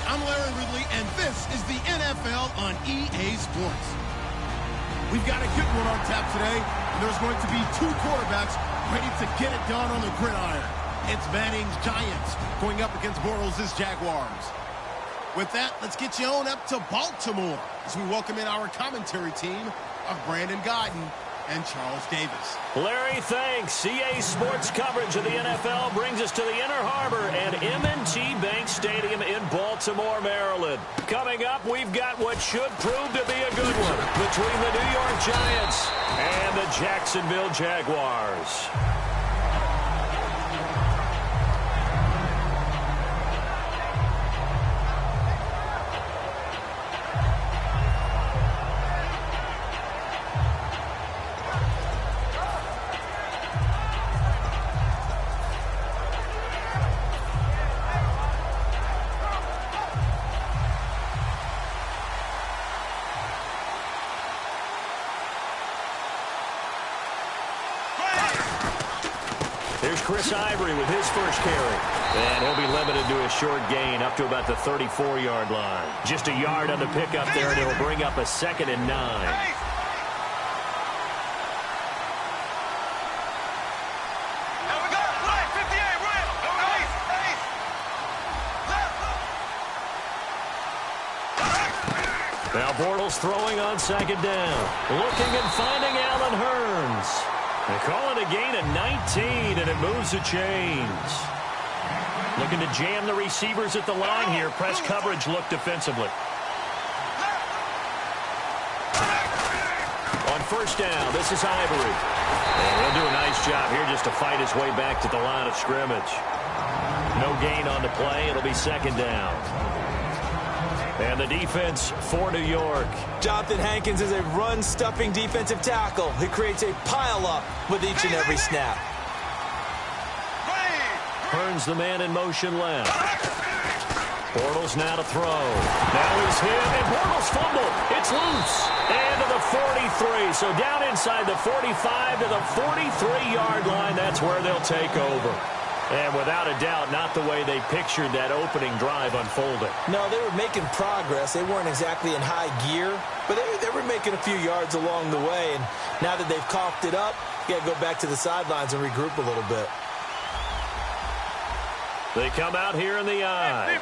I'm Larry Ridley, and this is the NFL on EA Sports. We've got a good one on tap today, and there's going to be two quarterbacks ready to get it done on the gridiron. It's Manning's Giants going up against Bortles' Jaguars. With that, let's get you on up to Baltimore as we welcome in our commentary team of Brandon Guyton and Charles Davis. Larry, thanks. EA Sports coverage of the NFL brings us to the Inner Harbor and M&T Bank Stadium in Baltimore, Maryland. Coming up, we've got what should prove to be a good one between the New York Giants and the Jacksonville Jaguars. Here's Chris Ivory with his first carry. And he'll be limited to a short gain up to about the 34-yard line. Just a yard on the pickup there, and it'll bring up a 2nd and 9. Now Bortles throwing on 2nd down. Looking and finding Allen Hurns. They call it a gain of 19, and it moves the chains. Looking to jam the receivers at the line here. Press coverage look defensively. On 1st down, this is Ivory. And he'll do a nice job here just to fight his way back to the line of scrimmage. No gain on the play. It'll be 2nd down. And the defense for New York. Jonathan Hankins is a run-stuffing defensive tackle. He creates a pile-up with each and every snap. Hurns the man in motion left. Bortles now to throw. Now he's hit, and Bortles fumble. It's loose. And to the 43. So down inside the 45 to the 43-yard line. That's where they'll take over. And without a doubt, not the way they pictured that opening drive unfolding. No, they were making progress. They weren't exactly in high gear, but they were making a few yards along the way. And now that they've coughed it up, you got to go back to the sidelines and regroup a little bit. They come out here in the eye.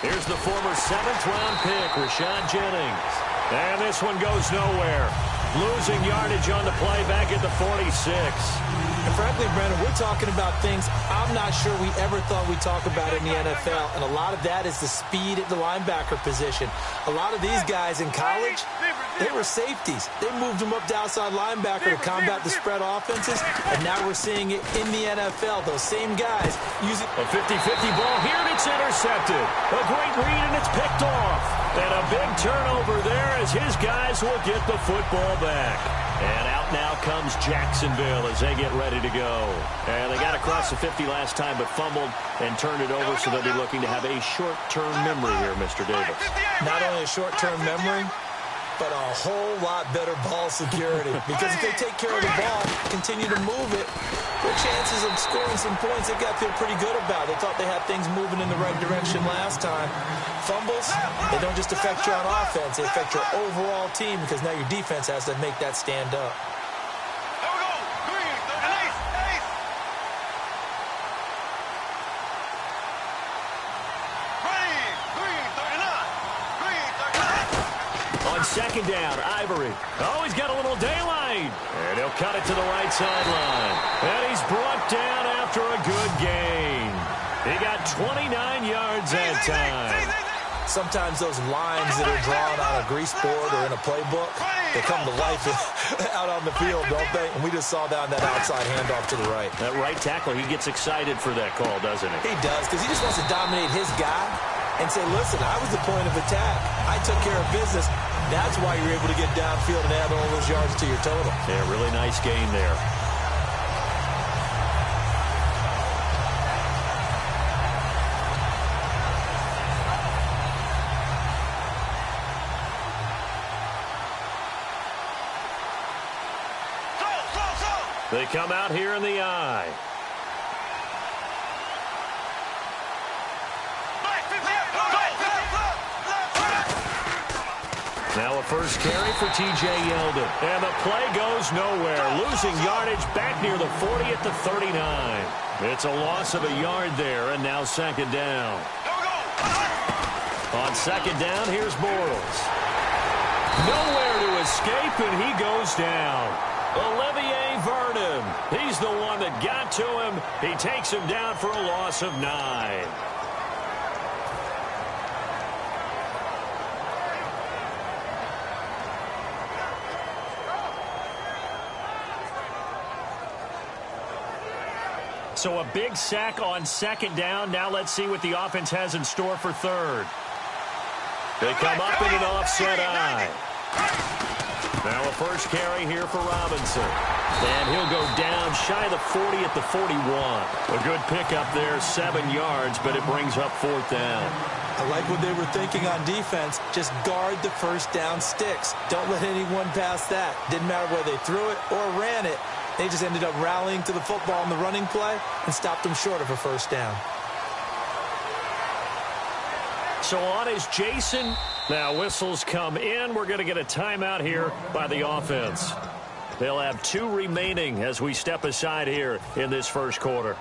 Here's the former 7th-round pick, Rashad Jennings. And this one goes nowhere. Losing yardage on the play back at the 46. And frankly, Brandon, we're talking about things I'm not sure we ever thought we'd talk about in the NFL. And a lot of that is the speed at the linebacker position. A lot of these guys in college, they were safeties. They moved them up to outside linebacker to combat the spread offenses. And now we're seeing it in the NFL. Those same guys using a 50-50 ball here, and it's intercepted. A great read, and it's picked off. And a big turnover there as his guys will get the football back. And out now comes Jacksonville as they get ready to go. And they got across the 50 last time but fumbled and turned it over, so they'll be looking to have a short-term memory here, Mr. Davis. Not only a short-term memory, but a whole lot better ball security. Because if they take care of the ball, continue to move it, their chances of scoring some points, they got to feel pretty good about. They thought they had things moving in the right direction last time. Fumbles, they don't just affect you on offense, they affect your overall team because now your defense has to make that stand up. On 2nd down, Ivory. Oh, he's got a little daylight. And he'll cut it to the right sideline. And he's brought down after a good gain. He got 29 yards that time. Sometimes those lines that are drawn on a grease board or in a playbook, they come to life out on the field, don't they? And we just saw that on that outside handoff to the right. That right tackle, he gets excited for that call, doesn't he? He does, because he just wants to dominate his guy and say, listen, I was the point of attack. I took care of business. That's why you're able to get downfield and add all those yards to your total. Yeah, really nice game there. They come out here in the I. Now a first carry for T.J. Yeldon. And the play goes nowhere. Losing yardage back near the 40 at the 39. It's a loss of a yard there, and now second down. On second down, here's Bortles. Nowhere to escape, and he goes down. Olivier Vernon. He's the one that got to him. He takes him down for a loss of 9. So a big sack on second down. Now let's see what the offense has in store for third. They come up in an offset I. Now a first carry here for Robinson. And he'll go down shy of the 40 at the 41. A good pickup there, 7 yards, but it brings up fourth down. I like what they were thinking on defense. Just guard the first down sticks. Don't let anyone pass that. Didn't matter whether they threw it or ran it. They just ended up rallying to the football in the running play and stopped them short of a first down. So on is Jason. Now whistles come in. We're going to get a timeout here by the offense. They'll have 2 remaining as we step aside here in this first quarter.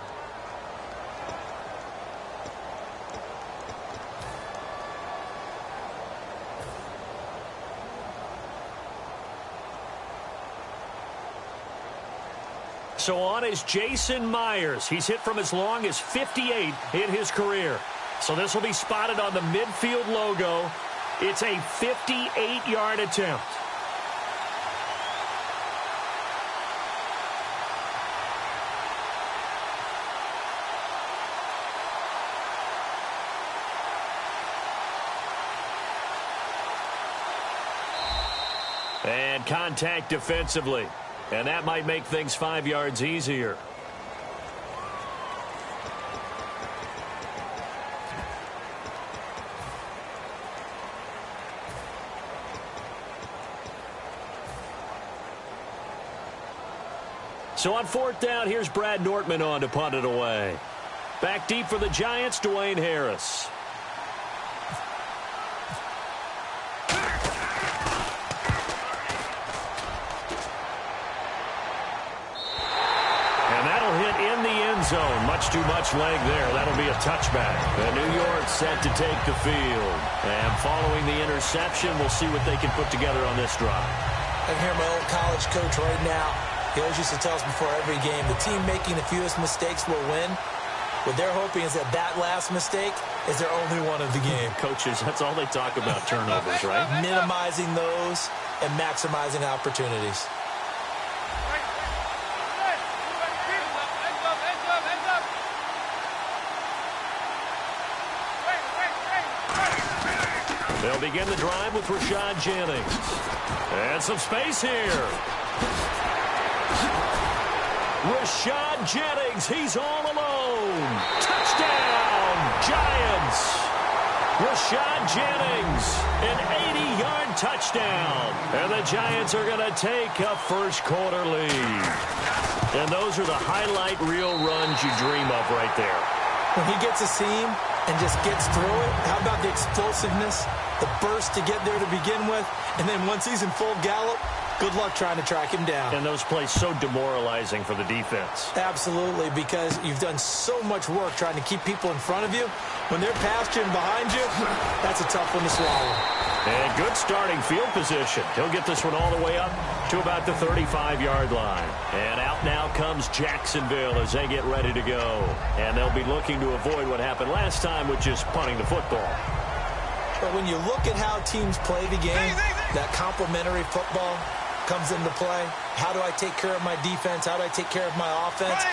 So on is Jason Myers. He's hit from as long as 58 in his career. So this will be spotted on the midfield logo. It's a 58-yard attempt. And contact defensively. And that might make things 5 yards easier. So on fourth down, here's Brad Nortman on to punt it away. Back deep for the Giants, Dwayne Harris. Zone. Much too much leg there. That'll be a touchback. And New York set to take the field. And following the interception, we'll see what they can put together on this drive. I can hear my old college coach right now. He always used to tell us before every game, the team making the fewest mistakes will win. What they're hoping is that that last mistake is their only one of the game. Coaches, that's all they talk about, turnovers, right? Minimizing those and maximizing opportunities. They'll begin the drive with Rashad Jennings. And some space here. Rashad Jennings, he's all alone. Touchdown, Giants. Rashad Jennings, an 80-yard touchdown. And the Giants are going to take a first quarter lead. And those are the highlight reel runs you dream of right there. When he gets a seam and just gets through it, how about the explosiveness, the burst to get there to begin with, and then once he's in full gallop, good luck trying to track him down. And those plays so demoralizing for the defense. Absolutely, because you've done so much work trying to keep people in front of you. When they're past you and behind you, that's a tough one to swallow. And good starting field position. He'll get this one all the way up to about the 35-yard line. And out now comes Jacksonville as they get ready to go. And they'll be looking to avoid what happened last time, which is punting the football. But when you look at how teams play the game, that complementary football comes into play. How do I take care of my defense? How do I take care of my offense?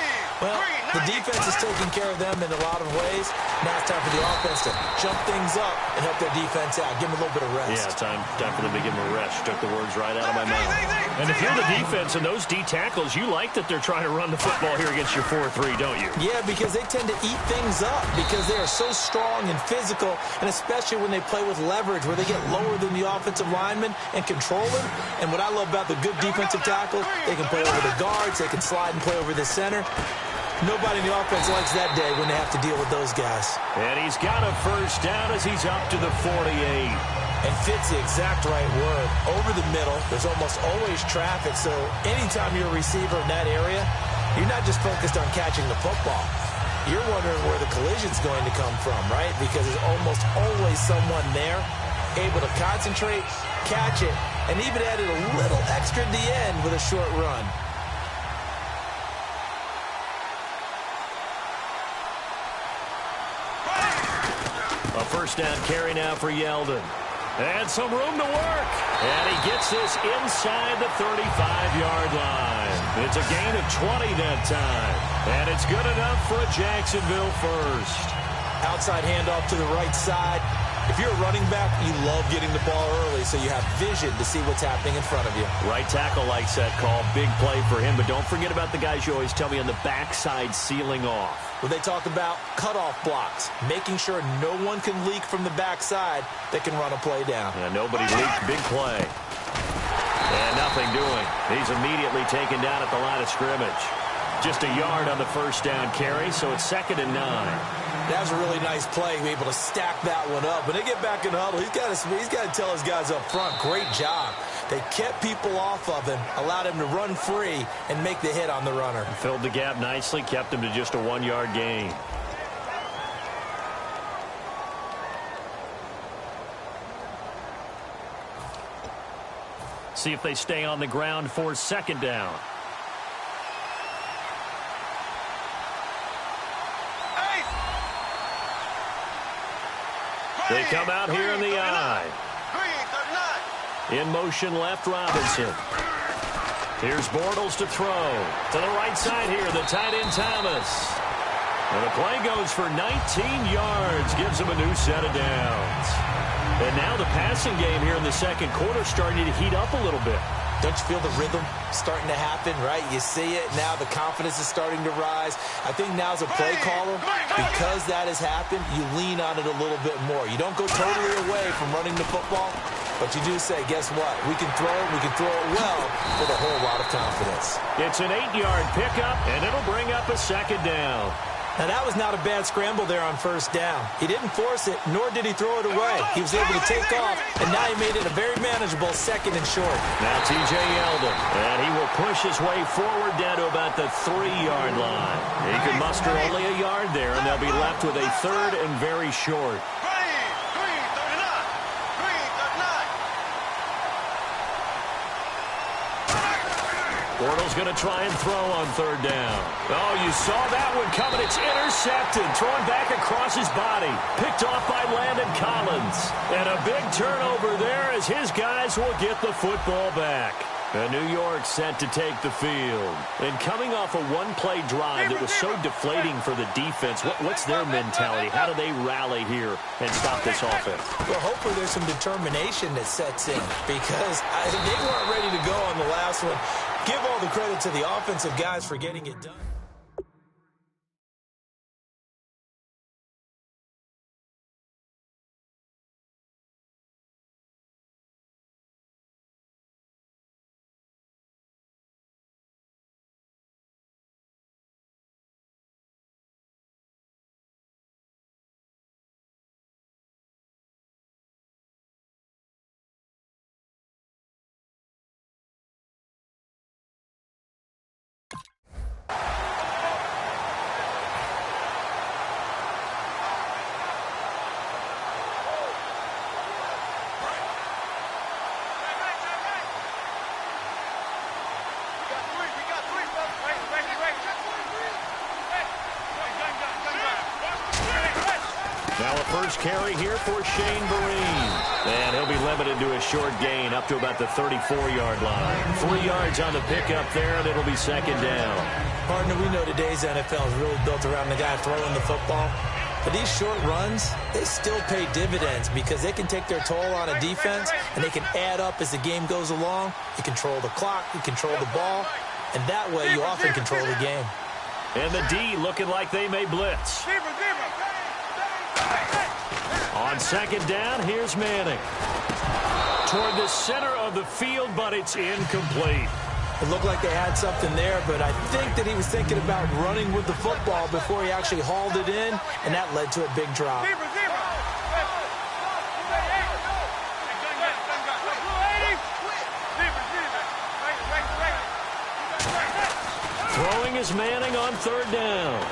Well, the defense is taking care of them in a lot of ways. Now it's time for the offense to jump things up and help their defense out. Give them a little bit of rest. Yeah, time for them to give them a rest. You took the words right out of my mouth. And if you're the defense and those D tackles, you like that they're trying to run the football here against your 4-3, don't you? Yeah, because they tend to eat things up because they are so strong and physical, and especially when they play with leverage where they get lower than the offensive lineman and control them. And what I love about the good defensive tackles, they can play over the guards, they can slide and play over the center. Nobody in the offense likes that day when they have to deal with those guys. And he's got a first down as he's up to the 48. And fits the exact right word. Over the middle, there's almost always traffic, so anytime you're a receiver in that area, you're not just focused on catching the football. You're wondering where the collision's going to come from, right? Because there's almost always someone there able to concentrate, catch it, and even added a little extra at the end with a short run. A first down carry now for Yeldon. And some room to work. And he gets this inside the 35-yard line. It's a gain of 20 that time. And it's good enough for a Jacksonville first. Outside handoff to the right side. If you're a running back, you love getting the ball early so you have vision to see what's happening in front of you. Right tackle likes that call. Big play for him. But don't forget about the guys you always tell me on the backside sealing off. Well, they talk about cutoff blocks, making sure no one can leak from the backside that can run a play down. Yeah, nobody leaked. Big play. And nothing doing. He's immediately taken down at the line of scrimmage. Just a yard on the first down carry, so it's 2nd and 9. That was a really nice play, to be able to stack that one up. When they get back in the huddle, he's got to tell his guys up front, great job. They kept people off of him, allowed him to run free and make the hit on the runner. Filled the gap nicely, kept him to just a 1-yard gain. See if they stay on the ground for 2nd down. They come out here in the I. In motion left, Robinson. Here's Bortles to throw. To the right side here, the tight end Thomas. And the play goes for 19 yards. Gives him a new set of downs. And now the passing game here in the second quarter starting to heat up a little bit. Don't you feel the rhythm starting to happen, right? You see it. Now the confidence is starting to rise. I think now's a play caller. Because that has happened, you lean on it a little bit more. You don't go totally away from running the football, but you do say, guess what? We can throw it. We can throw it well with a whole lot of confidence. It's an 8-yard pickup, and it'll bring up a 2nd down. Now, that was not a bad scramble there on first down. He didn't force it, nor did he throw it away. He was able to take off, and now he made it a very manageable 2nd and short. Now T.J. Yeldon, and he will push his way forward down to about the 3-yard line. He could muster only a yard there, and they'll be left with a 3rd and very short. Bortles going to try and throw on 3rd down. Oh, you saw that one coming. It's intercepted. Thrown back across his body. Picked off by Landon Collins. And a big turnover there as his guys will get the football back. And New York set to take the field. And coming off a one-play drive that was so deflating for the defense, what's their mentality? How do they rally here and stop this offense? Well, hopefully there's some determination that sets in because they weren't ready to go on the last one. Give all the credit to the offensive guys for getting it done. Now a first carry here for Shane Vereen. And he'll be limited to a short gain up to about the 34-yard line. 3 yards on the pickup there, and it'll be 2nd down. Partner, we know today's NFL is really built around the guy throwing the football. But these short runs, they still pay dividends because they can take their toll on a defense, and they can add up as the game goes along. You control the clock, you control the ball, and that way you often control the game. And the D looking like they may blitz. On second down, here's Manning. Toward the center of the field, but it's incomplete. It looked like they had something there, but I think that he was thinking about running with the football before he actually hauled it in, and that led to a big drop. Throwing is Manning on third down.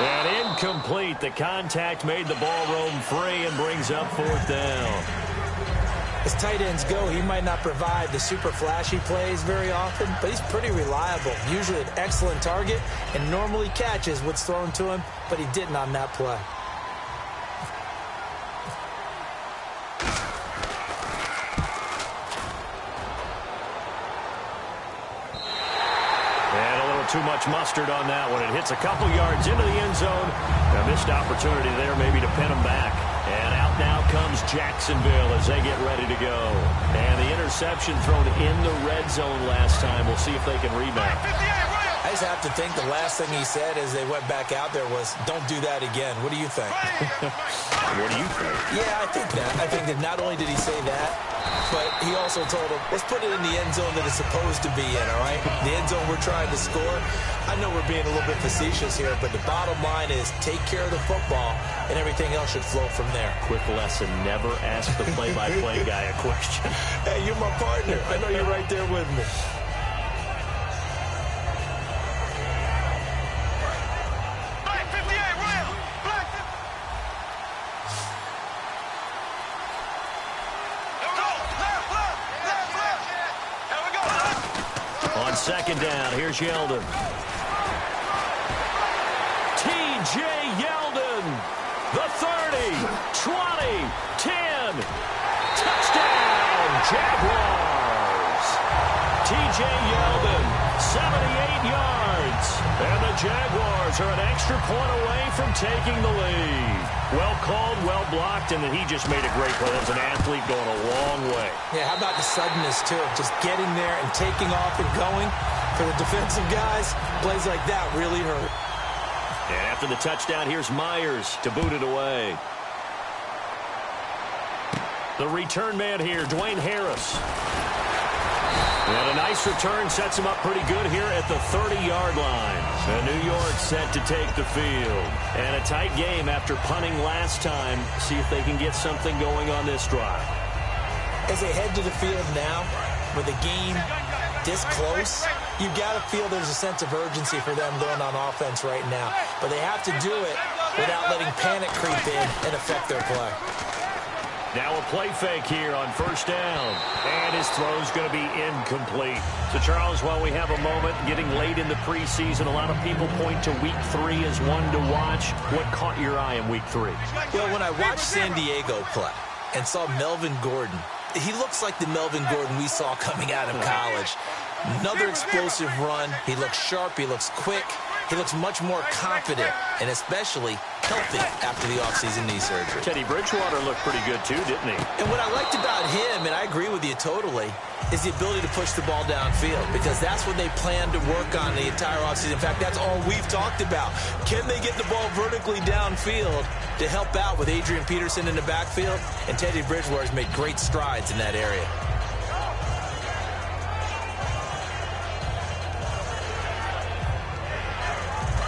And incomplete. The contact made the ball roam free and brings up fourth down. As tight ends go, he might not provide the super flashy plays very often, but he's pretty reliable. Usually an excellent target and normally catches what's thrown to him, but he didn't on that play. And a little too much mustard on that one. It hits a couple yards into the end zone. A missed opportunity there maybe to pin him back. And out now comes Jacksonville as they get ready to go. And the interception thrown in the red zone last time. We'll see if they can rebound. I just have to think the last thing he said as they went back out there was, don't do that again. What do you think? What do you think? Yeah, I think that. I think that not only did he say that, but he also told him, let's put it in the end zone that it's supposed to be in, all right? The end zone we're trying to score. I know we're being a little bit facetious here, but the bottom line is take care of the football, and everything else should flow from there. Quick lesson, never ask the play-by-play guy a question. Hey, you're my partner. I know you're right there with me. On second down, here's Yeldon. T.J. Yeldon, the 30, 20, 10, touchdown, Jaguars. T.J. Yeldon, 78 yards, and the Jaguars are an extra point away from taking the lead. Well called, well blocked, and then he just made a great play. That was an athlete going a long way. Yeah, how about the suddenness, too? Just getting there and taking off and going. For the defensive guys, plays like that really hurt. And after the touchdown, here's Myers to boot it away. The return man here, Dwayne Harris. And a nice return sets him up pretty good here at the 30-yard line. And New York set to take the field. And a tight game after punting last time. See if they can get something going on this drive. As they head to the field now, with the game this close, you've got to feel there's a sense of urgency for them going on offense right now. But they have to do it without letting panic creep in and affect their play. Now a play fake here on first down. And his throw's going to be incomplete. So, Charles, while we have a moment getting late in the preseason, a lot of people point to Week 3 as one to watch. What caught your eye in Week 3? Well, when I watched San Diego play and saw Melvin Gordon, he looks like the Melvin Gordon we saw coming out of college. Another explosive run. He looks sharp. He looks quick. He looks much more confident and especially healthy after the offseason knee surgery. Teddy Bridgewater looked pretty good too, didn't he? And what I liked about him, and I agree with you totally, is the ability to push the ball downfield because that's what they plan to work on the entire offseason. In fact, that's all we've talked about. Can they get the ball vertically downfield to help out with Adrian Peterson in the backfield? And Teddy Bridgewater has made great strides in that area.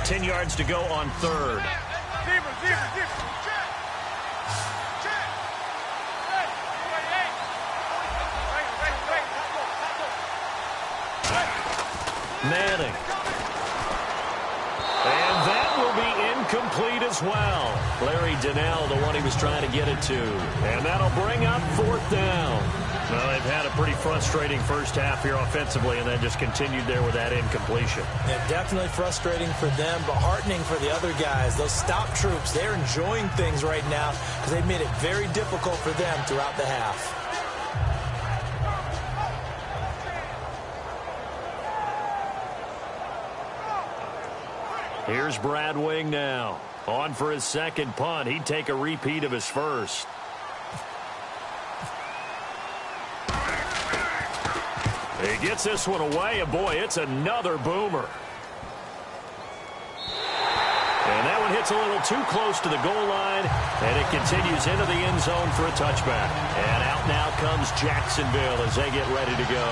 Ten yards to go on third. Manning. And that will be incomplete as well. Larry Donnell, the one he was trying to get it to. And that'll bring up fourth down. Well, they've had a pretty frustrating first half here offensively, and then just continued there with that incompletion. Yeah, definitely frustrating for them, but heartening for the other guys. Those stop troops, they're enjoying things right now because they've made it very difficult for them throughout the half. Here's Brad Wing now. On for his second punt. He'd take a repeat of his first. He gets this one away, and boy, it's another boomer. And that one hits a little too close to the goal line, and it continues into the end zone for a touchback. And out now comes Jacksonville as they get ready to go.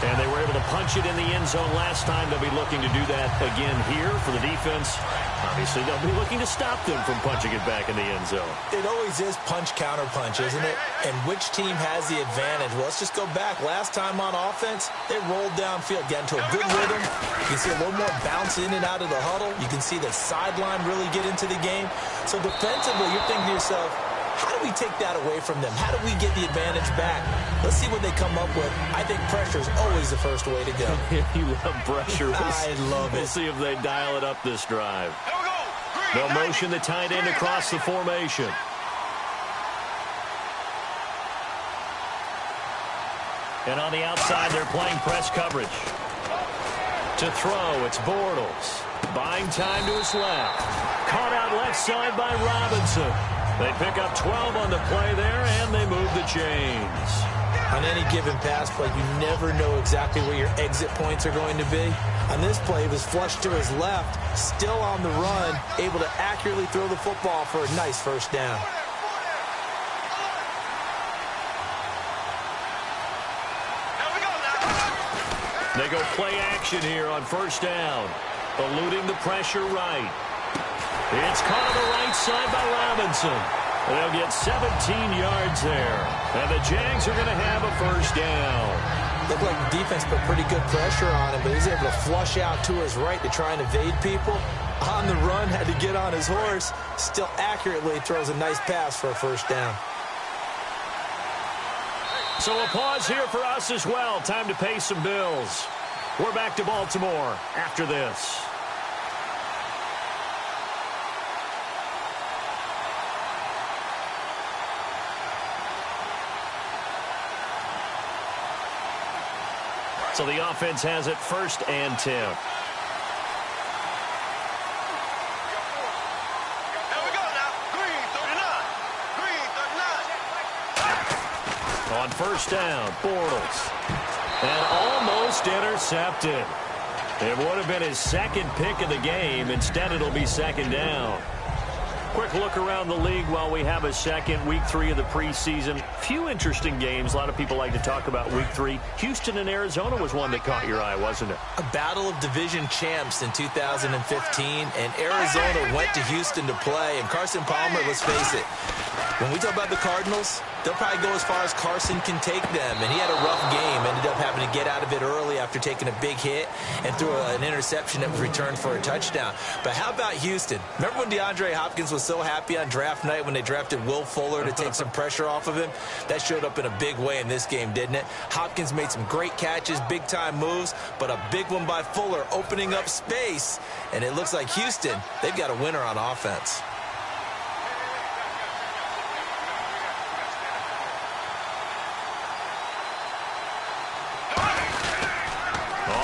And they were able to punch it in the end zone last time. They'll be looking to do that again here for the defense. Obviously, they'll be looking to stop them from punching it back in the end zone. It always is punch-counter-punch, isn't it? And which team has the advantage? Well, let's just go back. Last time on offense, they rolled downfield, got into a good rhythm. You can see a little more bounce in and out of the huddle. You can see the sideline really get into the game. So defensively, you're thinking to yourself, how do we take that away from them? How do we get the advantage back? Let's see what they come up with. I think pressure is always the first way to go. You love pressure. I love it. We'll see if they dial it up this drive. They'll motion the tight end across the formation. And on the outside, they're playing press coverage. To throw, it's Bortles. Buying time to his left. Caught out left side by Robinson. They pick up 12 on the play there, and they move the chains. On any given pass play, you never know exactly where your exit points are going to be. On this play, it was flushed to his left, still on the run, able to accurately throw the football for a nice first down. They go play action here on first down. Eluding the pressure right. It's caught on the right side by Robinson. They'll get 17 yards there. And the Jags are going to have a first down. Looked like the defense put pretty good pressure on him, but he's able to flush out to his right to try and evade people. On the run, had to get on his horse. Still accurately throws a nice pass for a first down. So a pause here for us as well. Time to pay some bills. We're back to Baltimore after this. So the offense has it 1st and 10. On first down, Bortles. And almost intercepted. It would have been his second pick of the game. Instead, it'll be 2nd down. Quick look around the league while we have a second. Week 3 of the preseason. Few interesting games. A lot of people like to talk about Week 3. Houston and Arizona was one that caught your eye, wasn't it? A battle of division champs in 2015, and Arizona went to Houston to play. And Carson Palmer, let's face it, when we talk about the Cardinals, they'll probably go as far as Carson can take them. And he had a rough game, ended up having to get out of it early after taking a big hit and threw an interception that was returned for a touchdown. But how about Houston? Remember when DeAndre Hopkins was so happy on draft night when they drafted Will Fuller to take some pressure off of him? That showed up in a big way in this game, didn't it? Hopkins made some great catches, big-time moves, but a big one by Fuller opening up space. And it looks like Houston, they've got a winner on offense.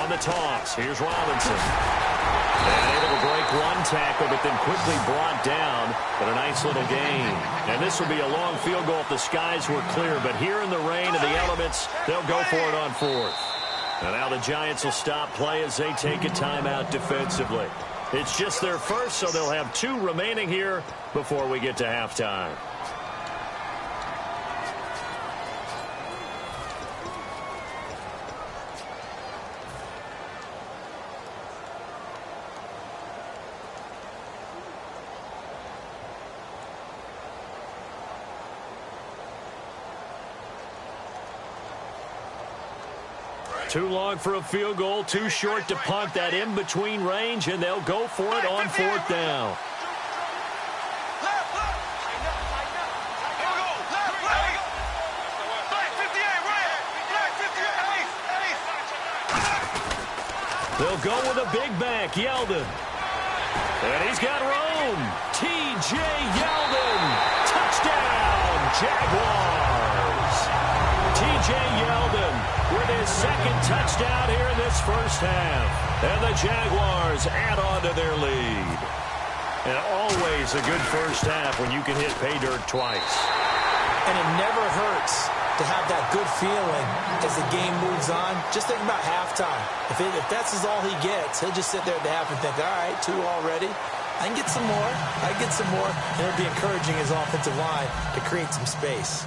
On the toss, here's Robinson. And able to break one tackle, but then quickly brought down. But a nice little gain. And this will be a long field goal if the skies were clear. But here in the rain of the elements, they'll go for it on 4th. And now the Giants will stop play as they take a timeout defensively. It's just their first, so they'll have 2 remaining here before we get to halftime. Too long for a field goal, too short to punt. That in-between range, and they'll go for it on 4th down. They'll go with a big back, Yeldon. And he's got room. T.J. Yeldon. Touchdown, Jaguars. T.J. Yeldon with his 2nd touchdown here in this first half. And the Jaguars add on to their lead. And always a good first half when you can hit pay dirt twice. And it never hurts to have that good feeling as the game moves on. Just think about halftime. If that's all he gets, he'll just sit there at the half and think, all right, 2 already. I can get some more. I can get some more. And it'll be encouraging his offensive line to create some space.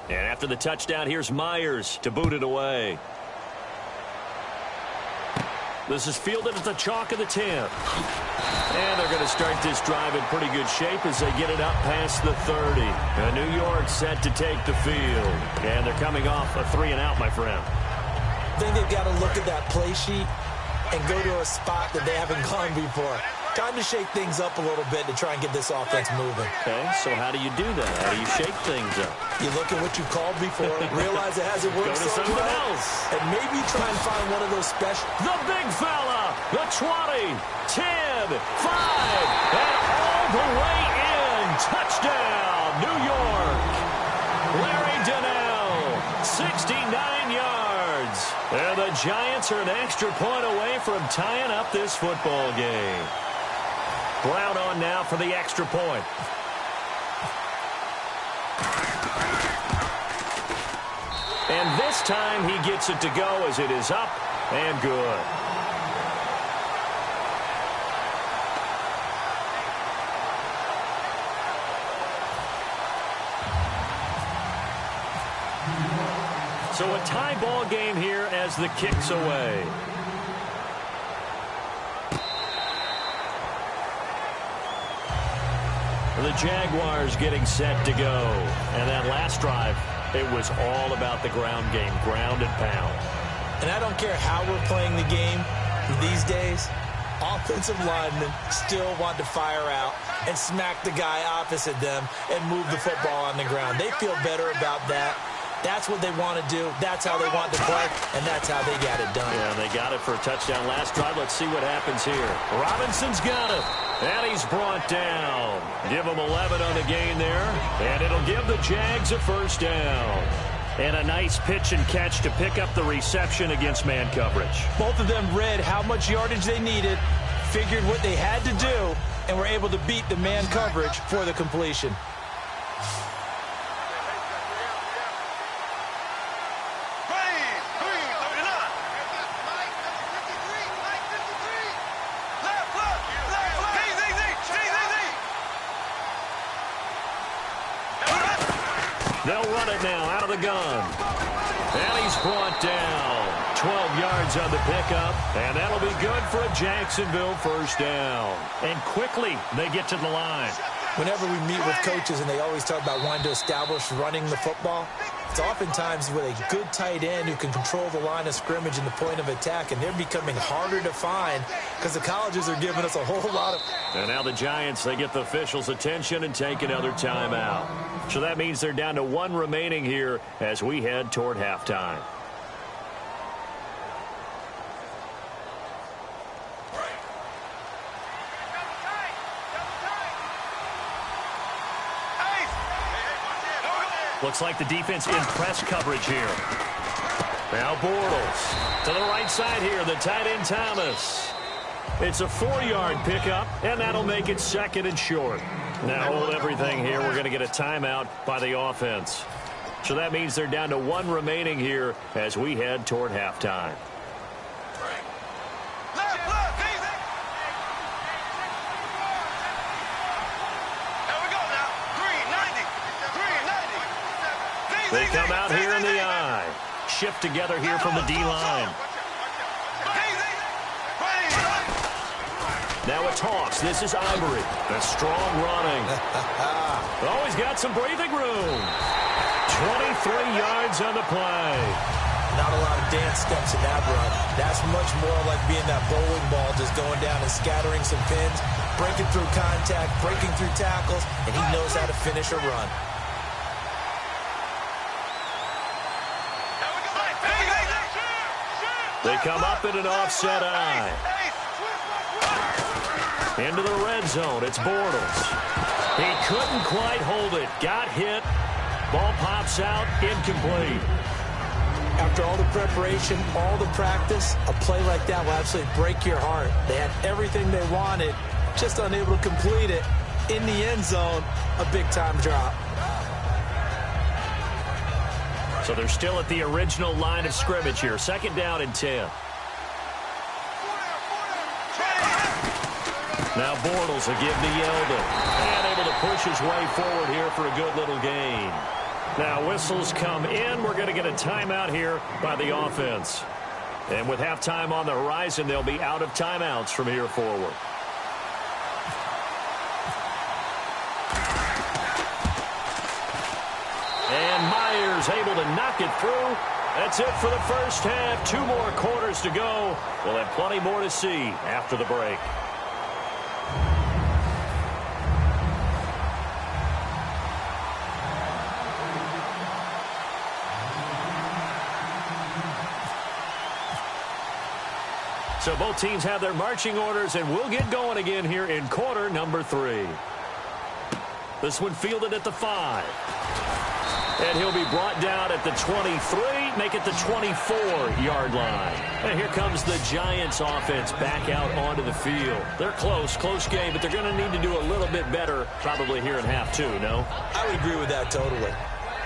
And after the touchdown, here's Myers to boot it away. This is fielded at the chalk of the 10. And they're going to start this drive in pretty good shape as they get it up past the 30. And New York set to take the field. And they're coming off a 3-and-out, my friend. I think they've got to look at that play sheet and go to a spot that they haven't gone before. Time to shake things up a little bit to try and get this offense moving. Okay, so how do you do that? How do you shake things up? You look at what you called before, realize it hasn't worked so well, else. and maybe try and find one of those special. The big fella, the 20, 10, 5, and all the way in. Touchdown, New York. Larry Donnell, 69 yards. And the Giants are an extra point away from tying up this football game. Brown on now for the extra point. And this time he gets it to go as it is up and good. So a tie ball game here as the kick's away. The Jaguars getting set to go. And that last drive, it was all about the ground game, ground and pound. And I don't care how we're playing the game these days, offensive linemen still want to fire out and smack the guy opposite them and move the football on the ground. They feel better about that. That's what they want to do. That's how they want to play, and that's how they got it done. Yeah, they got it for a touchdown last drive. Let's see what happens here. Robinson's got it, and he's brought down. Give him 11 on the gain there, and it'll give the Jags a first down. And a nice pitch and catch to pick up the reception against man coverage. Both of them read how much yardage they needed, figured what they had to do, and were able to beat the man coverage for the completion. They'll run it now out of the gun. And he's brought down. 12 yards on the pickup. And that'll be good for a Jacksonville first down. And quickly they get to the line. Whenever we meet with coaches and they always talk about wanting to establish running the football, it's oftentimes with a good tight end who can control the line of scrimmage and the point of attack, and they're becoming harder to find because the colleges are giving us a whole lot of... And now the Giants, they get the officials' attention and take another timeout. So that means they're down to 1 remaining here as we head toward halftime. Looks like the defense in press coverage here. Now Bortles to the right side here, the tight end Thomas. It's a 4-yard pickup, and that'll make it 2nd and short. Now hold everything here. We're going to get a timeout by the offense. So that means they're down to 1 remaining here as we head toward halftime. They come out here in the I. Shift together here from the D-line. Now it's Hawks. This is Ivory. The strong running. Always got some breathing room. 23 yards on the play. Not a lot of dance steps in that run. That's much more like being that bowling ball just going down and scattering some pins, breaking through contact, breaking through tackles, and he knows how to finish a run. They come up in an offset I. Into the red zone, it's Bortles. He couldn't quite hold it. Got hit. Ball pops out, incomplete. After all the preparation, all the practice, a play like that will absolutely break your heart. They had everything they wanted, just unable to complete it. In the end zone, a big-time drop. So they're still at the original line of scrimmage here. 2nd down and 10. Now Bortles will give to Yeldon. And able to push his way forward here for a good little gain. Now whistles come in. We're going to get a timeout here by the offense. And with halftime on the horizon, they'll be out of timeouts from here forward. And Myers able to knock it through. That's it for the first half. 2 more quarters to go. We'll have plenty more to see after the break. So both teams have their marching orders, and we'll get going again here in quarter number 3. This one fielded at the 5. And he'll be brought down at the 23, make it the 24-yard line. And here comes the Giants offense back out onto the field. They're close game, but they're going to need to do a little bit better probably here in half 2, no? I would agree with that totally.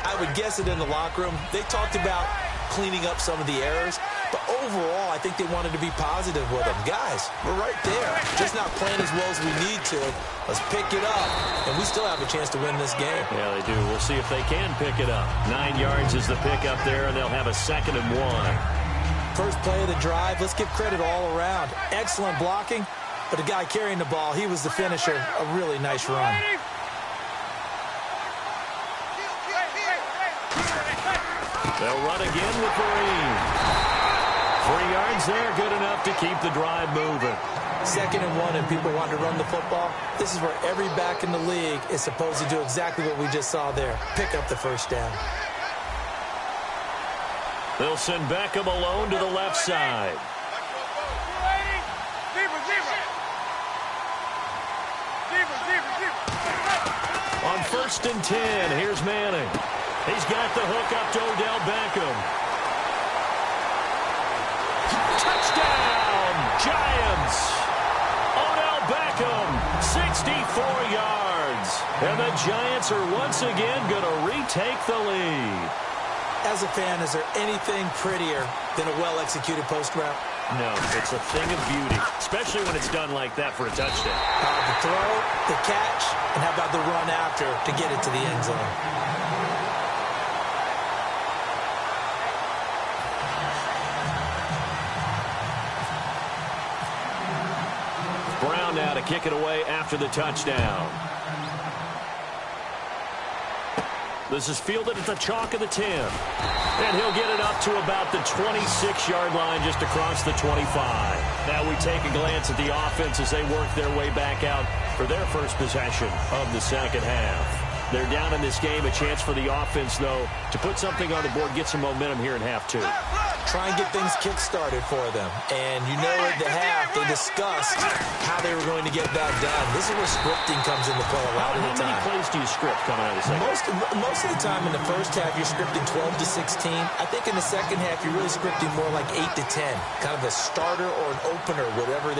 I would guess it in the locker room. They talked about cleaning up some of the errors, but overall, I think they wanted to be positive with them. Guys, we're right there. Just not playing as well as we need to. Let's pick it up, and we still have a chance to win this game. Yeah, they do. We'll see if they can pick it up. 9 yards is the pickup there, and they'll have a 2nd and 1. First play of the drive, let's give credit all around. Excellent blocking, but the guy carrying the ball, he was the finisher. A really nice run. They'll run again with Marine. 3 yards there, good enough to keep the drive moving. 2nd and 1, and people want to run the football. This is where every back in the league is supposed to do exactly what we just saw there. Pick up the first down. They'll send Beckham alone to the left side. On 1st and 10, here's Manning. He's got the hook up to Odell Beckham. Touchdown, Giants. Odell Beckham, 64 yards. And the Giants are once again going to retake the lead. As a fan, is there anything prettier than a well-executed post route? No, it's a thing of beauty, especially when it's done like that for a touchdown. The throw, the catch, and how about the run after to get it to the end zone? Brown now to kick it away after the touchdown. This is fielded at the chalk of the 10. And he'll get it up to about the 26-yard line just across the 25. Now we take a glance at the offense as they work their way back out for their first possession of the 2nd half. They're down in this game. A chance for the offense, though, to put something on the board, get some momentum here in half 2. Try and get things kick-started for them. And you know at the half, they discussed how they were going to get that done. This is where scripting comes into play a lot of the time. How many plays do you script coming out of the second? Most of the time in the first half, you're scripting 12 to 16. I think in the second half, you're really scripting more like 8 to 10. Kind of a starter or an opener, whatever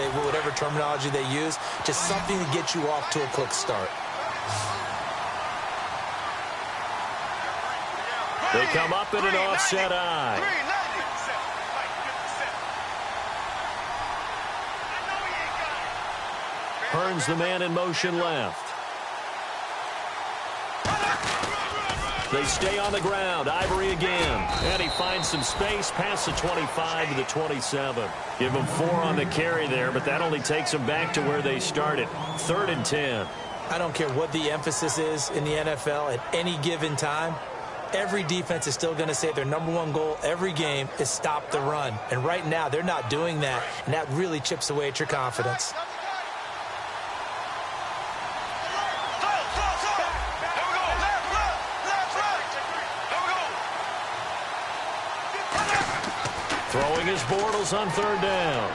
terminology they use. Just something to get you off to a quick start. They come up in an offset eye. Hearns the man in motion left. They stay on the ground. Ivory again. And he finds some space past the 25 to the 27. Give him 4 on the carry there, but that only takes them back to where they started. 3rd and 10. I don't care what the emphasis is in the NFL at any given time. Every defense is still going to say their #1 goal every game is stop the run. And right now, they're not doing that, and that really chips away at your confidence. Throwing his Bortles on 3rd down.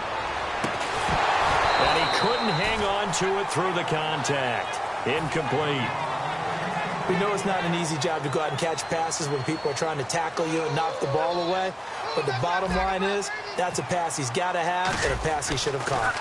And he couldn't hang on to it through the contact. Incomplete. We know it's not an easy job to go out and catch passes when people are trying to tackle you and knock the ball away. But the bottom line is, that's a pass he's got to have and a pass he should have caught.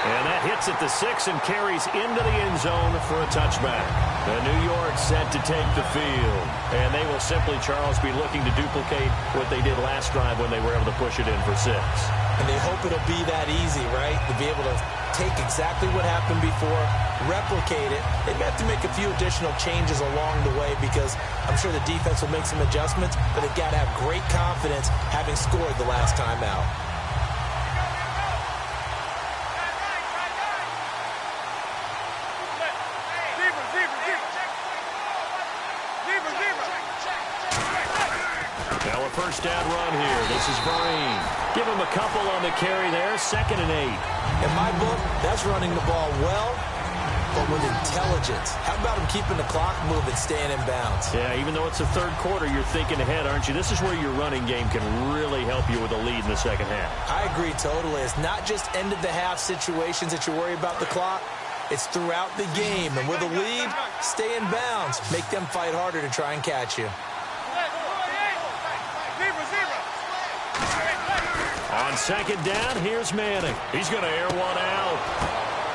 And that hits at the 6 and carries into the end zone for a touchback. The New York set to take the field. And they will simply, Charles, be looking to duplicate what they did last drive when they were able to push it in for 6. And they hope it'll be that easy, right? To be able to take exactly what happened before, replicate it. They may have to make a few additional changes along the way because I'm sure the defense will make some adjustments, but they've got to have great confidence having scored the last time out. Now a first down run here. This is Vereen. Give him a couple on the carry there. 2nd and 8. In my book, that's running the ball well, but with intelligence. How about him keeping the clock moving, staying in bounds? Yeah, even though it's the third quarter, you're thinking ahead, aren't you? This is where your running game can really help you with a lead in the second half. I agree totally. It's not just end-of-the-half situations that you worry about the clock. It's throughout the game. And with a lead, stay in bounds. Make them fight harder to try and catch you. On 2nd down, here's Manning. He's going to air one out.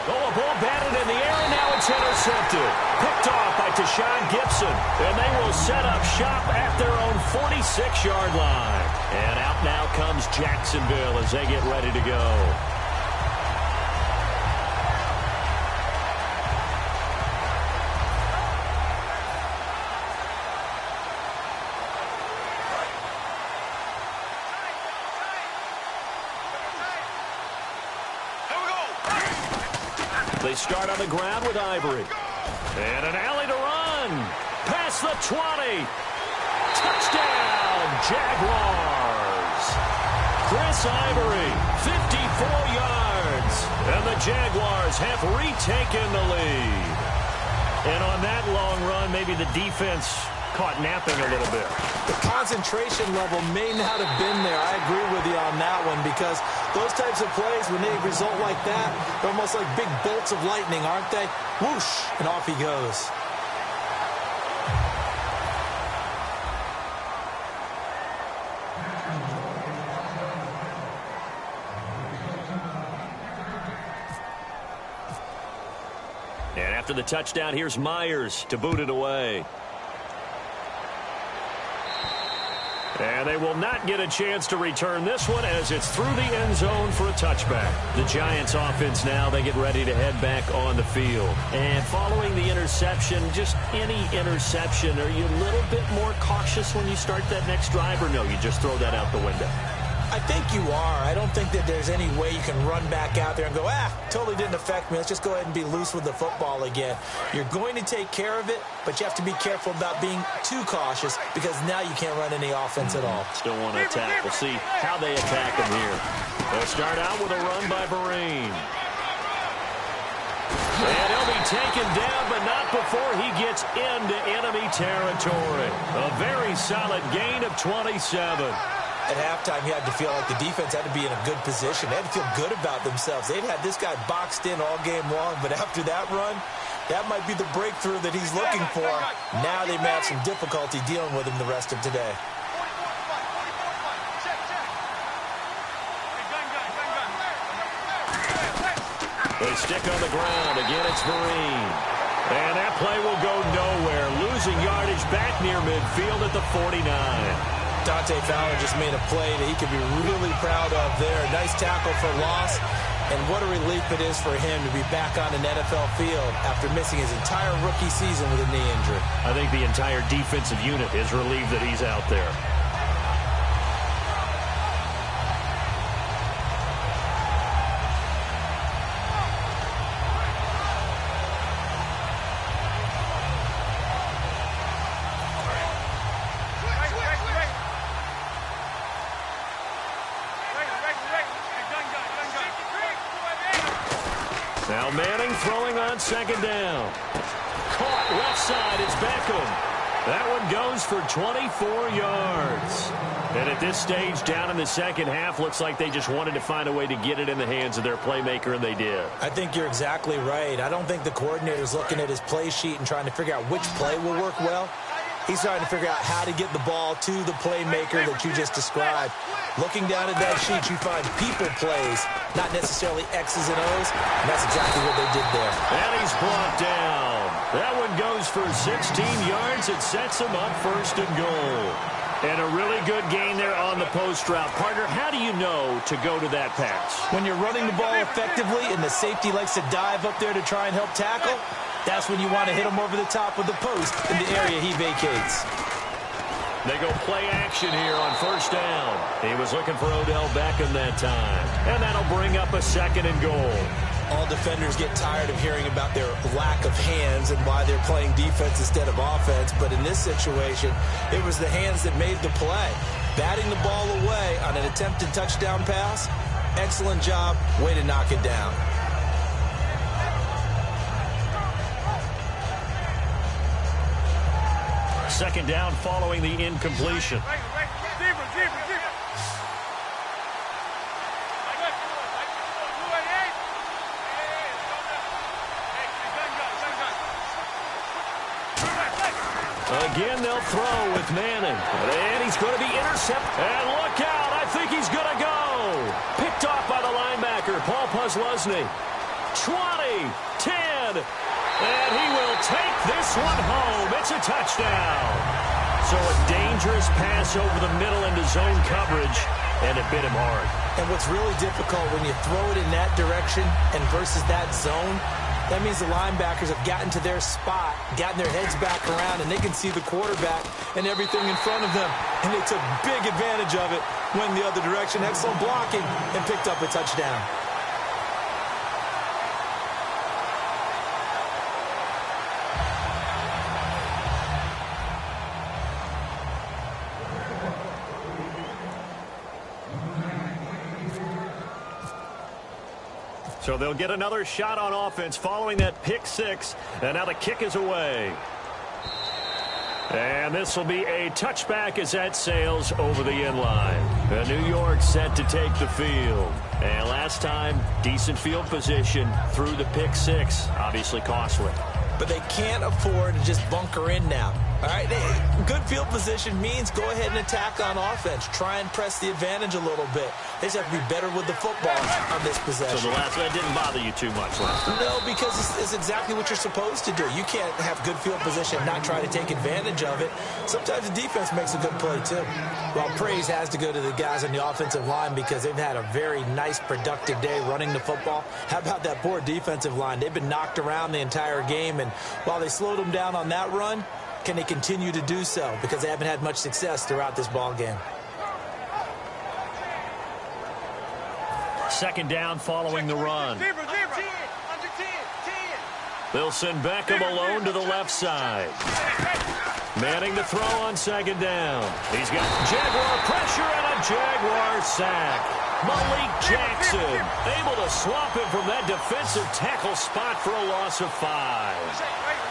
Oh, a ball batted in the air, and now it's intercepted. Picked off by Tashawn Gibson. And they will set up shop at their own 46-yard line. And out now comes Jacksonville as they get ready to go. They start on the ground with Ivory. And an alley to run. Past the 20. Touchdown, Jaguars. Chris Ivory, 54 yards. And the Jaguars have retaken the lead. And on that long run, maybe the defense caught napping a little bit. The concentration level may not have been there. I agree with you on that one because those types of plays, when they result like that, they're almost like big bolts of lightning, aren't they? Whoosh, and off he goes. And after the touchdown, here's Myers to boot it away. And they will not get a chance to return this one as it's through the end zone for a touchback. The Giants offense now, they get ready to head back on the field. And following the interception, just any interception, are you a little bit more cautious when you start that next drive, or no, you just throw that out the window? I think you are. I don't think that there's any way you can run back out there and go, totally didn't affect me. Let's just go ahead and be loose with the football again. You're going to take care of it, but you have to be careful about being too cautious because now you can't run any offense at all. Still want to attack. We'll see how they attack them here. They'll start out with a run by Vereen. And he'll be taken down, but not before he gets into enemy territory. A very solid gain of 27. At halftime, you had to feel like the defense had to be in a good position. They had to feel good about themselves. They'd had this guy boxed in all game long, but after that run, that might be the breakthrough that he's looking for. Now they may have some difficulty dealing with him the rest of today. They stick on the ground. Again, it's Vereen. And that play will go nowhere. Losing yardage back near midfield at the 49. Dante Fowler just made a play that he could be really proud of there. Nice tackle for loss, and what a relief it is for him to be back on an NFL field after missing his entire rookie season with a knee injury. I think the entire defensive unit is relieved that he's out there. Now Manning throwing on 2nd down. Caught left side, it's Beckham. That one goes for 24 yards. And at this stage, down in the second half, looks like they just wanted to find a way to get it in the hands of their playmaker, and they did. I think you're exactly right. I don't think the coordinator's looking at his play sheet and trying to figure out which play will work well. He's trying to figure out how to get the ball to the playmaker that you just described. Looking down at that sheet, you find people plays, not necessarily X's and O's, and that's exactly what they did there. And he's brought down. That one goes for 16 yards. It sets him up first and goal. And a really good gain there on the post route. Partner, how do you know to go to that pass? When you're running the ball effectively and the safety likes to dive up there to try and help tackle, that's when you want to hit him over the top of the post in the area he vacates. They go play action here on first down. He was looking for Odell Beckham that time. And that'll bring up a second and goal. All defenders get tired of hearing about their lack of hands and why they're playing defense instead of offense. But in this situation, it was the hands that made the play. Batting the ball away on an attempted touchdown pass, excellent job. Way to knock it down. Second down following the incompletion. Again, they'll throw with Manning. And he's going to be intercepted. And look out. I think he's going to go. Picked off by the linebacker, Paul Posluszny. 20, 10. And he will take this one home. It's a touchdown. So a dangerous pass over the middle into zone coverage, and it bit him hard. And what's really difficult when you throw it in that direction and versus that zone, that means the linebackers have gotten to their spot, gotten their heads back around, and they can see the quarterback and everything in front of them. And they took big advantage of it, went the other direction, excellent blocking, and picked up a touchdown. So they'll get another shot on offense following that pick six. And now the kick is away. And this will be a touchback as that sails over the end line. New York set to take the field. And last time, decent field position through the pick six. Obviously costly. But they can't afford to just bunker in now. All right, good field position means go ahead and attack on offense. Try and press the advantage a little bit. They just have to be better with the football on this possession. So the last one didn't bother you too much last time? No, because it's exactly what you're supposed to do. You can't have good field position and not try to take advantage of it. Sometimes the defense makes a good play, too. Well, praise has to go to the guys on the offensive line because they've had a very nice, productive day running the football. How about that poor defensive line? They've been knocked around the entire game, and while they slowed them down on that run, can they continue to do so? Because they haven't had much success throughout this ball game. Second down following the run. They'll send Beckham alone to the left side. Manning to throw on second down. He's got Jaguar pressure and a Jaguar sack. Malik Jackson able to swap him from that defensive tackle spot for a loss of 5.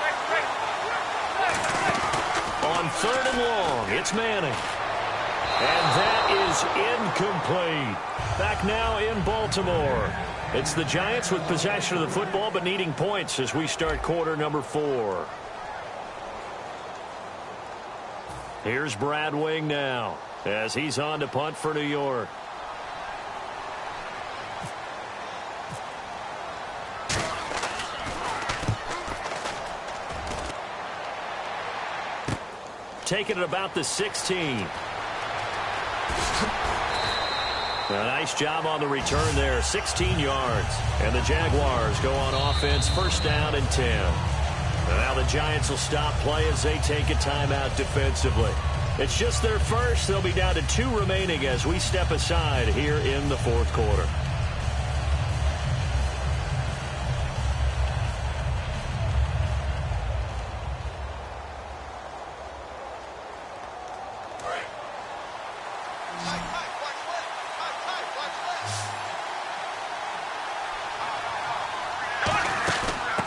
On third and long, it's Manning. And that is incomplete. Back now in Baltimore. It's the Giants with possession of the football but needing points as we start quarter number 4. Here's Brad Wing now as he's on to punt for New York. Taking it about the 16. A nice job on the return there, 16 yards. And the Jaguars go on offense, first down and 10. And now the Giants will stop play as they take a timeout defensively. It's just their first. They'll be down to 2 remaining as we step aside here in the fourth quarter.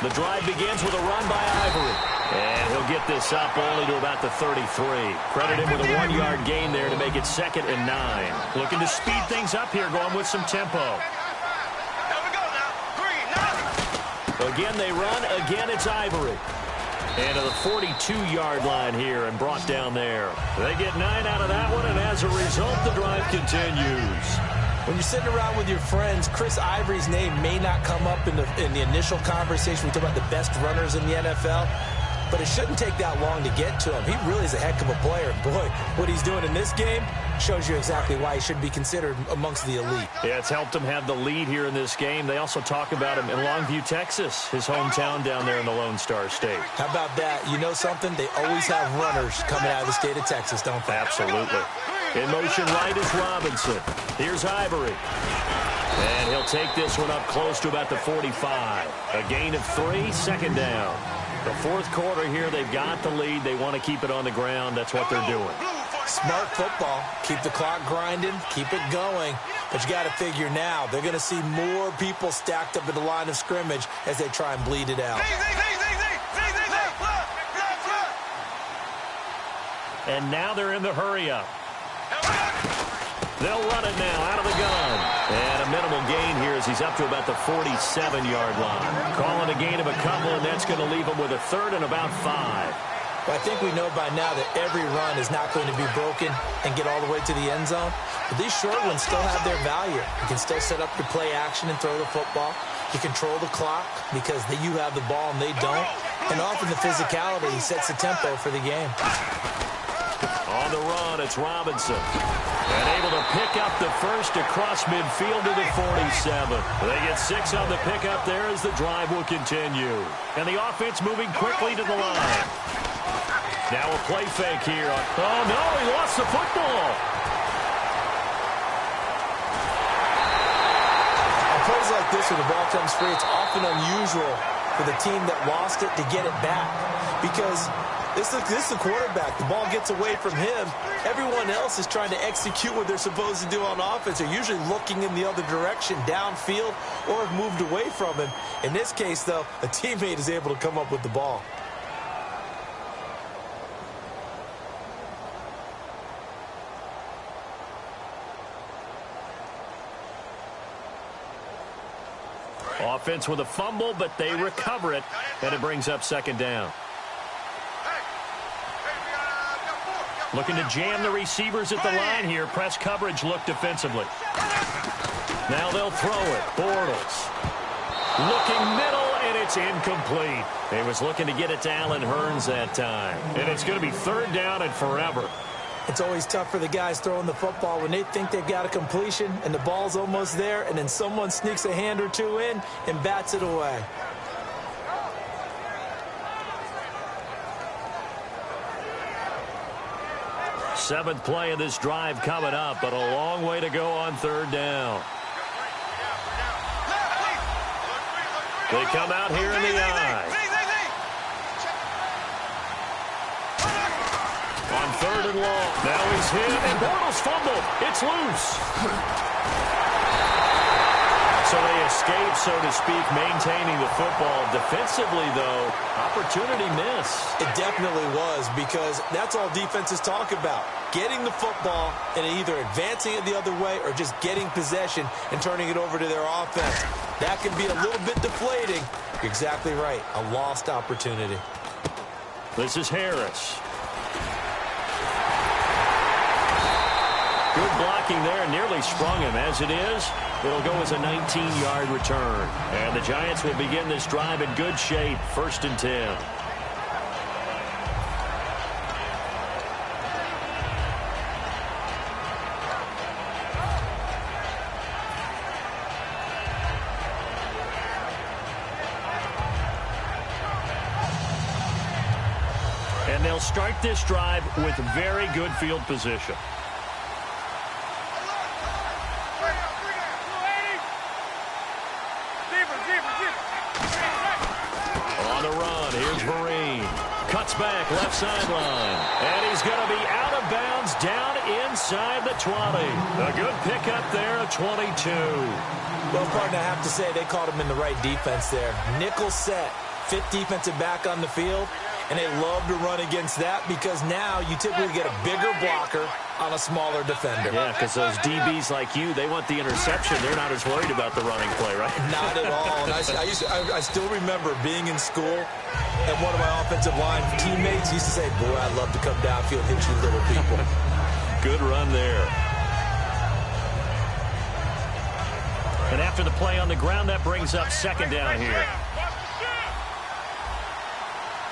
The drive begins with a run by Ivory. And he'll get this up only to about the 33. Credit him with a 1-yard gain there to make it 2nd and 9. Looking to speed things up here, going with some tempo. Again, they run. Again, it's Ivory. And to the 42-yard line here and brought down there. They get 9 out of that one, and as a result, the drive continues. When you're sitting around with your friends, Chris Ivory's name may not come up in the initial conversation. We talk about the best runners in the NFL. But it shouldn't take that long to get to him. He really is a heck of a player. Boy, what he's doing in this game shows you exactly why he should be considered amongst the elite. Yeah, it's helped him have the lead here in this game. They also talk about him in Longview, Texas, his hometown down there in the Lone Star State. How about that? You know something? They always have runners coming out of the state of Texas, don't they? Absolutely. In motion right is Robinson. Here's Ivory. And he'll take this one up close to about the 45. A gain of 3, 2nd down. The 4th quarter here, they've got the lead. They want to keep it on the ground. That's what they're doing. Smart football. Keep the clock grinding. Keep it going. But you got to figure now, they're going to see more people stacked up at the line of scrimmage as they try and bleed it out. And now they're in the hurry-up. They'll run it now out of the gun. And a minimal gain here as he's up to about the 47-yard line. Calling a gain of a couple, and that's going to leave him with a 3rd and about 5. But I think we know by now that every run is not going to be broken and get all the way to the end zone. But these short ones still have their value. You can still set up your play action and throw the football. You control the clock because you have the ball and they don't. And often the physicality sets the tempo for the game. On the run, it's Robinson. And able to pick up the first across midfield to the 47. They get 6 on the pickup there as the drive will continue. And the offense moving quickly to the line. Now a play fake here. Oh, no, he lost the football. On plays like this where the ball comes free, it's often unusual for the team that lost it to get it back. Because this is the quarterback. The ball gets away from him. Everyone else is trying to execute what they're supposed to do on offense. They're usually looking in the other direction, downfield, or have moved away from him. In this case, though, a teammate is able to come up with the ball. Offense with a fumble, but they recover it, and it brings up 2nd down. Looking to jam the receivers at the line here. Press coverage look defensively. Now they'll throw it. Bortles. Looking middle, and it's incomplete. He was looking to get it to Allen Hurns that time. And it's going to be 3rd down and forever. It's always tough for the guys throwing the football when they think they've got a completion and the ball's almost there, and then someone sneaks a hand or two in and bats it away. Seventh play of this drive coming up, but a long way to go on 3rd down. They come out here in the eye. On 3rd and long. Now he's hit, and Bortles fumbled. It's loose. So they escape, so to speak, maintaining the football. Defensively, though, opportunity miss. It definitely was, because that's all defenses talk about. Getting the football and either advancing it the other way or just getting possession and turning it over to their offense. That can be a little bit deflating. You're exactly right. A lost opportunity. This is Harris. Good blocking there, nearly sprung him. As it is, it'll go as a 19-yard return. And the Giants will begin this drive in good shape, 1st and 10. And they'll start this drive with very good field position. Back left sideline, and he's going to be out of bounds down inside the 20. A good pickup there at 22. Well, partner, I have to say they caught him in the right defense there. Nickel set, 5th defensive back on the field, And they love to run against that because now you typically get a bigger blocker on a smaller defender. Yeah, because those DBs like you, they want the interception. They're not as worried about the running play, right? Not at all. And I still remember being in school, and one of my offensive line teammates used to say, boy, I'd love to come downfield and hit you little people. Good run there. And after the play on the ground, that brings up second down here.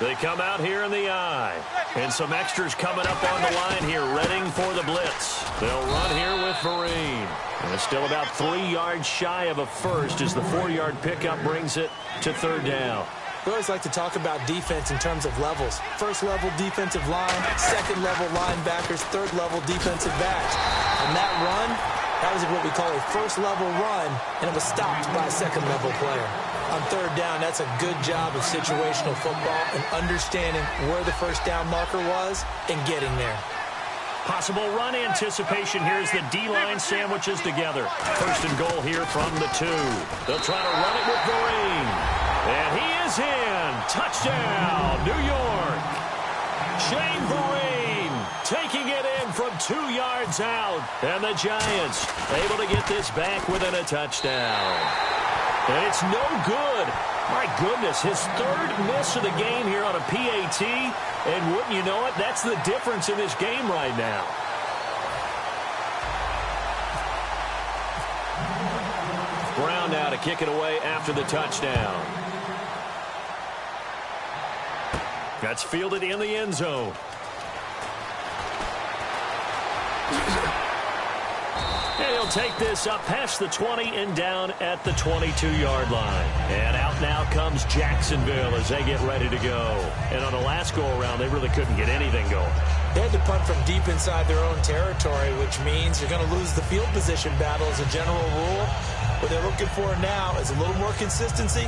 They come out here in the I. And some extras coming up on the line here, readying for the blitz. They'll run here with Vereen. And it's still about 3 yards shy of a first as the 4-yard pickup brings it to third down. We always like to talk about defense in terms of levels. First-level defensive line, second-level linebackers, third-level defensive backs. And that run, that was what we call a first-level run, and it was stopped by a second-level player. On third down, that's a good job of situational football and understanding where the first down marker was and getting there. Possible run anticipation here as the D-line sandwiches together. First and goal here from the 2. They'll try to run it with Vereen. And he is in. Touchdown, New York. Shane Vereen taking it in from 2 yards out. And the Giants able to get this back within a touchdown. And it's no good. My goodness, his third miss of the game here on a PAT. And wouldn't you know it, that's the difference in this game right now. Brown now to kick it away after the touchdown. That's fielded in the end zone. And he'll take this up past the 20 and down at the 22-yard line. And out now comes Jacksonville as they get ready to go. And on the last go-around, they really couldn't get anything going. They had to punt from deep inside their own territory, which means you're going to lose the field position battle as a general rule. What they're looking for now is a little more consistency,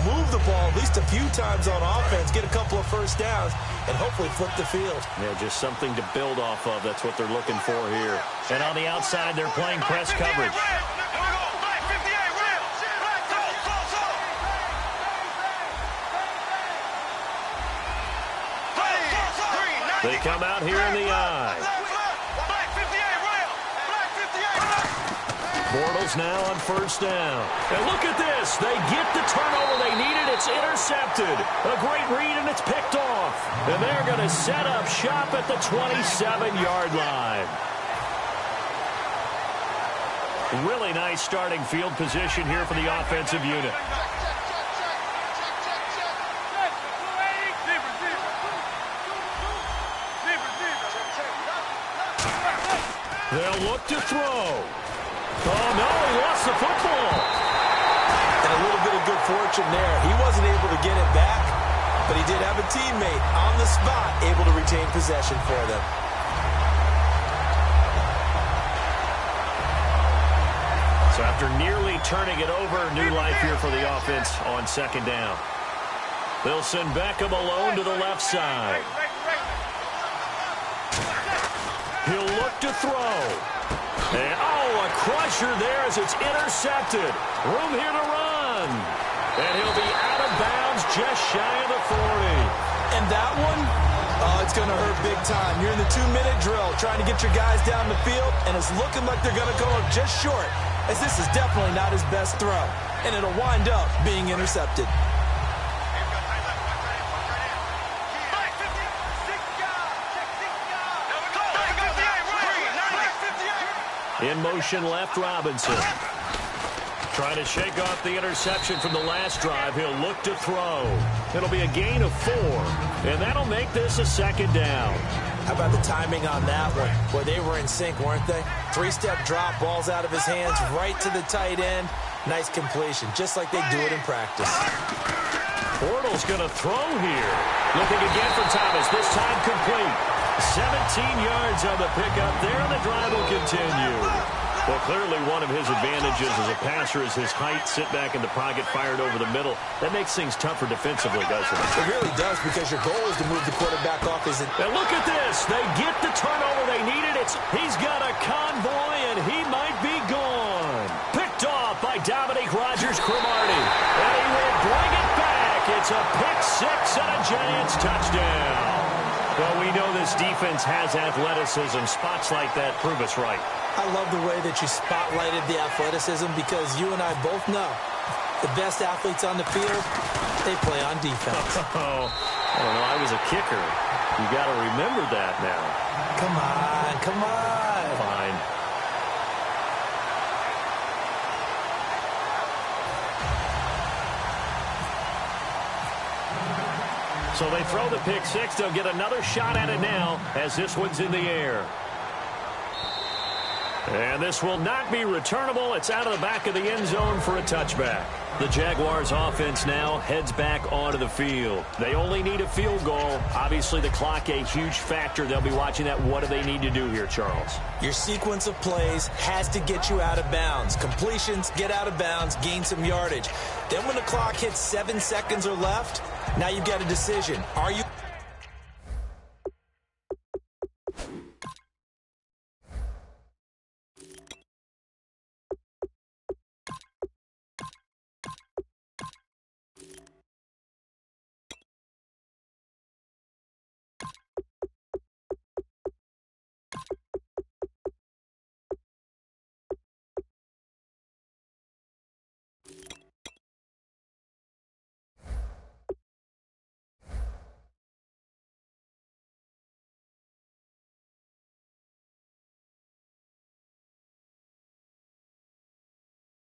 move the ball at least a few times on offense, get a couple of first downs, and hopefully flip the field. Yeah, just something to build off of. That's what they're looking for here. And on the outside, they're playing press coverage. They come out here in the I. Bortles now on first down. And look at this. They get the turnover they needed. It's intercepted. A great read, and it's picked off. And they're going to set up shop at the 27-yard line. Really nice starting field position here for the offensive unit. They'll look to throw. Oh, no, he lost the football. And a little bit of good fortune there. He wasn't able to get it back, but he did have a teammate on the spot able to retain possession for them. So after nearly turning it over, new life here for the offense on second down. They'll send Beckham alone to the left side. He'll look to throw. And, a crusher there as it's intercepted. Room here to run. And he'll be out of bounds just shy of the 40. And that one, it's going to hurt big time. You're in the 2-minute drill trying to get your guys down the field, and it's looking like they're going to go up just short, as this is definitely not his best throw. And it'll wind up being intercepted. In motion left, Robinson. Trying to shake off the interception from the last drive. He'll look to throw. It'll be a gain of 4. And that'll make this a second down. How about the timing on that one? Boy, they were in sync, weren't they? 3-step drop, balls out of his hands, right to the tight end. Nice completion, just like they do it in practice. Bortles going to throw here. Looking again for Thomas, this time complete. 17 yards on the pickup there, and the drive will continue. Well, clearly one of his advantages as a passer is his height. Sit back in the pocket, fired over the middle. That makes things tougher defensively, doesn't it? It really does, because your goal is to move the quarterback off his... And look at this. They get the turnover they needed. He's got a convoy, and he might be gone. Picked off by Dominique Rodgers-Cromartie. And he will bring it back. It's a pick six and a Giants touchdown. Well, we know this defense has athleticism. Spots like that prove us right. I love the way that you spotlighted the athleticism because you and I both know the best athletes on the field, they play on defense. Oh, I don't know. I was a kicker. You got to remember that now. Come on, come on. Fine. So they throw the pick six. They'll get another shot at it now as this one's in the air. And this will not be returnable. It's out of the back of the end zone for a touchback. The Jaguars offense now heads back onto the field. They only need a field goal. Obviously, the clock a huge factor. They'll be watching that. What do they need to do here, Charles? Your sequence of plays has to get you out of bounds. Completions, get out of bounds, gain some yardage. Then when the clock hits 7 seconds or left, now you've got a decision. Are you...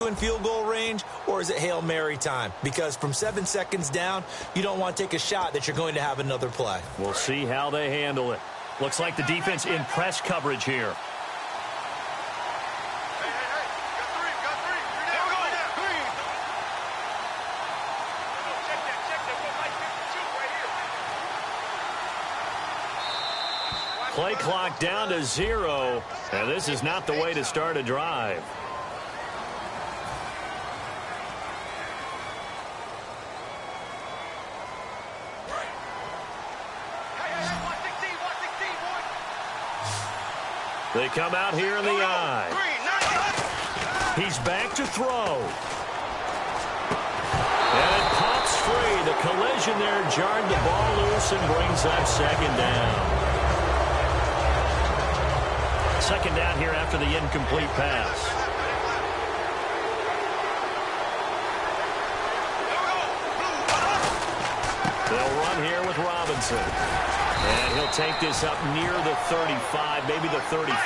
in field goal range, or is it Hail Mary time? Because from 7 seconds down, you don't want to take a shot that you're going to have another play. We'll see how they handle it. Looks like the defense in press coverage here. Play clock down to 0, and this is not the way to start a drive. They come out here in the eye. He's back to throw. And it pops free. The collision there jarred the ball loose and brings up second down. Second down here after the incomplete pass. They'll run here with Robinson. And he'll take this up near the 35, maybe the 34.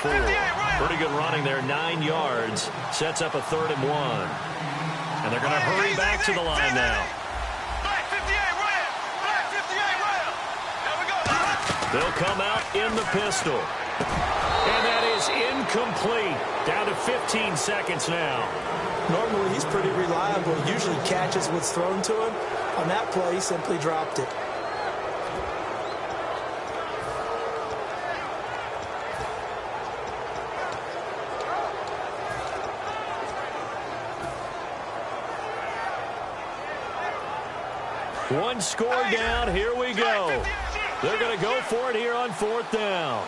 Pretty good running there, 9 yards. Sets up a 3rd and 1. And they're going to hurry back to the line now. They'll come out in the pistol. And that is incomplete. Down to 15 seconds now. Normally, he's pretty reliable. Usually catches what's thrown to him. On that play, he simply dropped it. One score down. Here we go. They're going to go for it here on 4th down.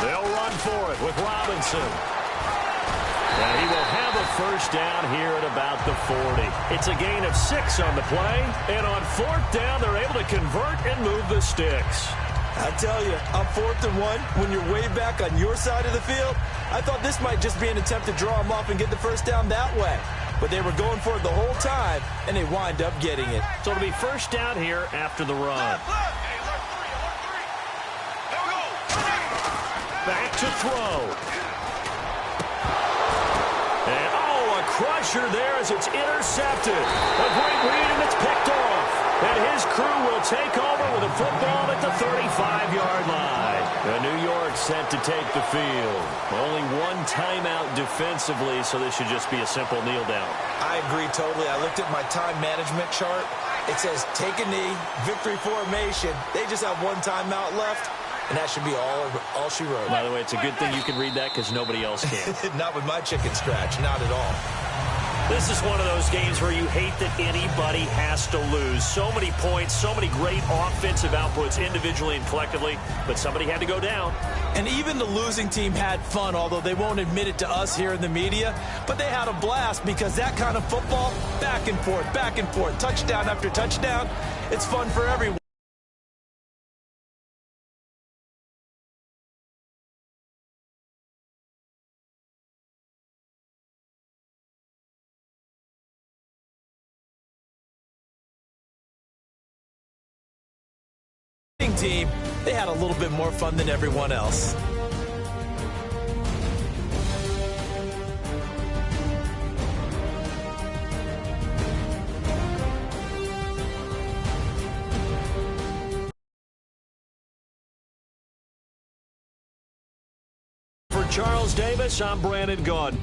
They'll run for it with Robinson. And he will have a first down here at about the 40. It's a gain of 6 on the play. And on 4th down, they're able to convert and move the sticks. I tell you, on 4th and 1, when you're way back on your side of the field, I thought this might just be an attempt to draw them off and get the first down that way. But they were going for it the whole time, and they wind up getting it. So it'll be first down here after the run. Back to throw. And, a crusher there as it's intercepted. A great read, and it's picked off. And his crew will take over with a football at the 35-yard line. And New York set to take the field. Only one timeout defensively, so this should just be a simple kneel down. I agree totally. I looked at my time management chart. It says take a knee, victory formation. They just have one timeout left, and that should be all she wrote. By the way, it's a good thing you can read that because nobody else can. Not with my chicken scratch, not at all. This is one of those games where you hate that anybody has to lose. So many points, so many great offensive outputs individually and collectively, but somebody had to go down. And even the losing team had fun, although they won't admit it to us here in the media. But they had a blast because that kind of football, back and forth, touchdown after touchdown, it's fun for everyone. Team, they had a little bit more fun than everyone else. For Charles Davis, I'm Brandon Gaudin.